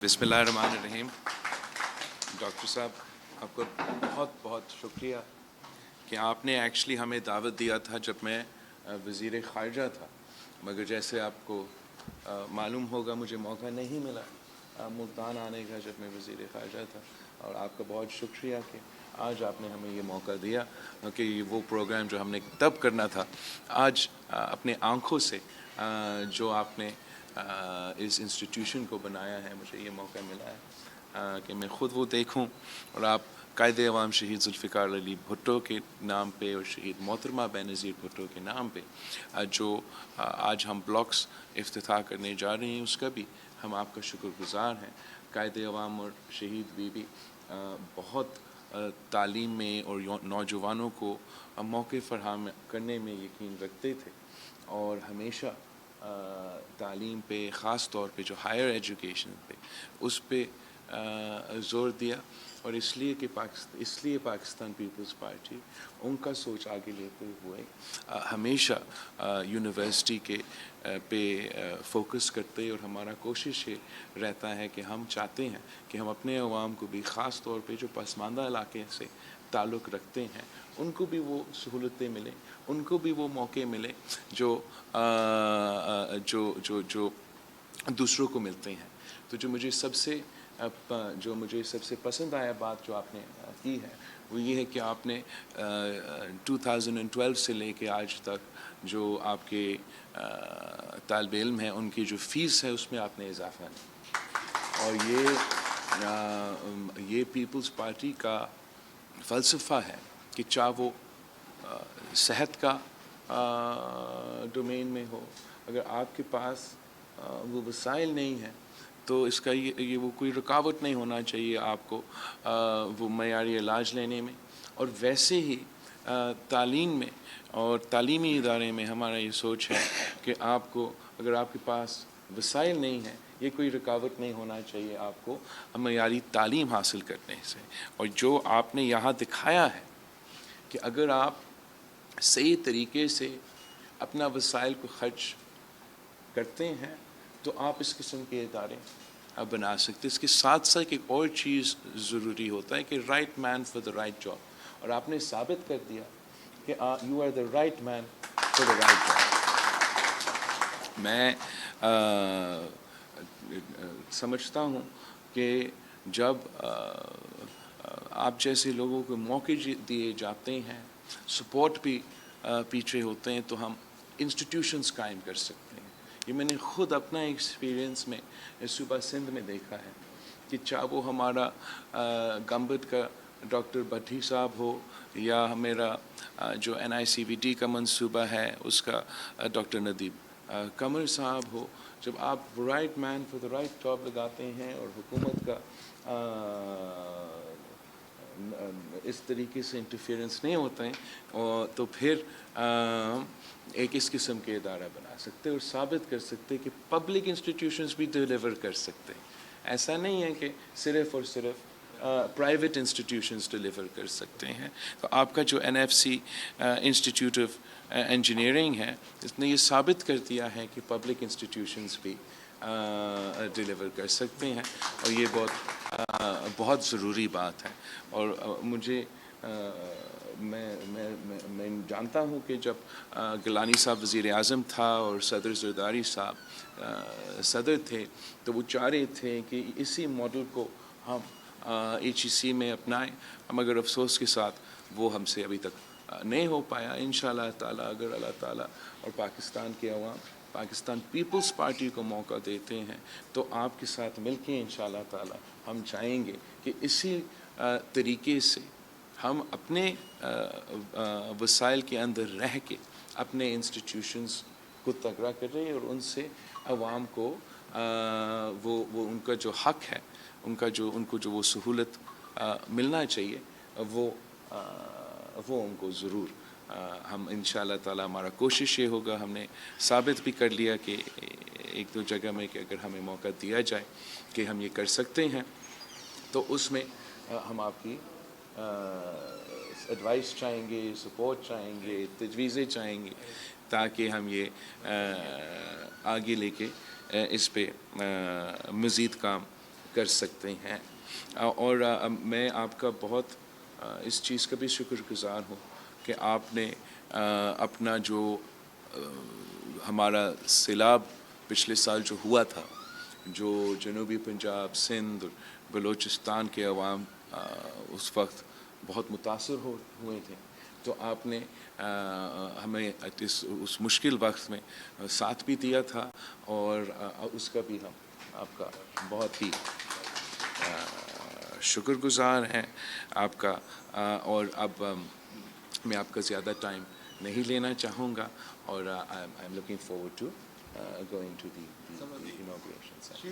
बिस्मिल्लाहिर्रहमानिर्रहीम। डॉक्टर साहब, आपका बहुत बहुत शुक्रिया कि आपने एक्चुअली हमें दावत दिया था जब मैं वज़ीर ख़ारजा था, मगर जैसे आपको मालूम होगा मुझे मौका नहीं मिला मुल्तान आने का जब मैं वज़ीर ख़ारजा था। और आपका बहुत शुक्रिया कि आज आपने हमें ये मौका दिया कि वो प्रोग्राम जो हमने तब करना था आज अपने आँखों से जो आपने इस इंस्टीट्यूशन को बनाया है, मुझे ये मौका मिला है कि मैं ख़ुद वो देखूं। और आप कायदे अवाम शहीद ज़ुल्फ़िकार अली भुट्टो के नाम पे और शहीद मोहतरमा बेनज़ीर भुट्टो के नाम पे जो आज हम ब्लॉक्स इफ्तिताह करने जा रहे हैं, उसका भी हम आपका शुक्रगुज़ार हैं। कायदे अवाम और शहीद बीबी बहुत तालीम में और नौजवानों को मौके फराहम करने में यकीन रखते थे और हमेशा तालीम पे, ख़ास तौर पे जो हायर एजुकेशन पे, उस पे ज़ोर दिया। और इसलिए पाकिस्तान पीपल्स पार्टी उनका सोच आगे लेते हुए हमेशा यूनिवर्सिटी के पे फोकस करते, और हमारा कोशिश ये रहता है कि हम चाहते हैं कि हम अपने अवाम को भी, ख़ास तौर पे जो पसमानदा इलाके से ताल्लुक़ रखते हैं, उनको भी वो सहूलतें मिलें, उनको भी वो मौके मिले जो दूसरों को मिलते हैं। तो जो मुझे सबसे पसंद आया बात जो आपने की है वो ये है कि आपने 2012 से लेके आज तक जो आपके तालिब इल्म हैं उनकी जो फ़ीस है उसमें आपने इजाफ़ा नहीं। और ये पीपल्स पार्टी का फ़लसफ़ा है कि चाहे वो सेहत का डोमेन में हो, अगर आपके पास वो वसाइल नहीं है तो इसका ये वो कोई रुकावट नहीं होना चाहिए आपको वो मयारी इलाज लेने में। और वैसे ही तालीम में और तालीमी इदारे में हमारा ये सोच है कि आपको, अगर आपके पास वसाइल नहीं है, ये कोई रुकावट नहीं होना चाहिए आपको मयारी तालीम हासिल करने से। और जो आपने यहाँ दिखाया है कि अगर आप सही तरीके से अपना वसाइल को खर्च करते हैं तो आप इस किस्म के इदारे बना सकते। इसके साथ साथ एक और चीज़ ज़रूरी होता है कि right man for the right job, और आपने साबित कर दिया कि you are the right man for the right job. मैं समझता हूँ कि जब आप जैसे लोगों को मौके दिए जाते हैं, सपोर्ट भी पीछे होते हैं, तो हम इंस्टीट्यूशंस कायम कर सकते हैं। ये मैंने ख़ुद अपना एक्सपीरियंस में सूबा सिंध में देखा है कि चाहे वो हमारा गंबद का डॉक्टर भट्टी साहब हो या मेरा जो NICVD का मंसूबा है उसका डॉक्टर नदीब कमर साहब हो, जब आप right man for the right job लगाते हैं और हुकूमत का इस तरीके से इंटरफेरेंस नहीं होता है, और तो फिर एक इस किस्म के इदारा बना सकते हैं और साबित कर सकते हैं कि पब्लिक इंस्टीट्यूशंस भी डिलीवर कर सकते हैं। ऐसा नहीं है कि सिर्फ़ और सिर्फ प्राइवेट इंस्टीट्यूशंस डिलीवर कर सकते हैं। तो आपका जो NFC इंस्टीट्यूट ऑफ इंजीनियरिंग है, इसने ये साबित कर दिया है कि पब्लिक इंस्टीट्यूशंस भी डिलीवर कर सकते हैं, और ये बहुत ज़रूरी बात है। और मुझे मैं जानता हूँ कि जब गिलानी साहब वज़ीर आज़म था और सदर ज़रदारी साहब सदर थे, तो वो चाह रहे थे कि इसी मॉडल को हम HEC में अपनाएं, मगर अफसोस के साथ वो हमसे अभी तक नहीं हो पाया। इंशाअल्लाह ताला अगर अल्लाह ताला और पाकिस्तान के अवाम पाकिस्तान पीपल्स पार्टी को मौका देते हैं तो आपके साथ मिलके इंशाअल्लाह ताला हम चाहेंगे कि इसी तरीके से हम अपने वसाइल के अंदर रह के अपने इंस्टीट्यूशंस को तगड़ा कर रहे हैं और उनसे अवाम को वो उनका जो हक़ है, उनको जो वो सहूलत मिलना चाहिए वो उनको ज़रूर हम इंशाअल्लाह ताला, हमारा कोशिश ये होगा, हमने साबित भी कर लिया कि एक दो जगह में कि अगर हमें मौका दिया जाए कि हम ये कर सकते हैं, तो उसमें हम आपकी एडवाइस चाहेंगे, सपोर्ट चाहेंगे, तजवीज़ें चाहेंगे, ताकि हम ये आगे लेके इस पे मज़ीद काम کر سکتے ہیں. اور میں آپ کا بہت اس چیز کا بھی شکر گزار ہوں کہ آپ نے اپنا جو ہمارا سیلاب پچھلے سال جو ہوا تھا، جو جنوبی پنجاب، سندھ، بلوچستان کے عوام اس وقت بہت متاثر ہوئے تھے، تو آپ نے ہمیں اس مشکل وقت میں ساتھ بھی دیا تھا، اور اس کا بھی ہم آپ کا بہت ہی شکر گزار ہیں آپ کا. اور اب میں آپ کا زیادہ ٹائم نہیں لینا چاہوں گا، اور I am looking forward to going to the inauguration.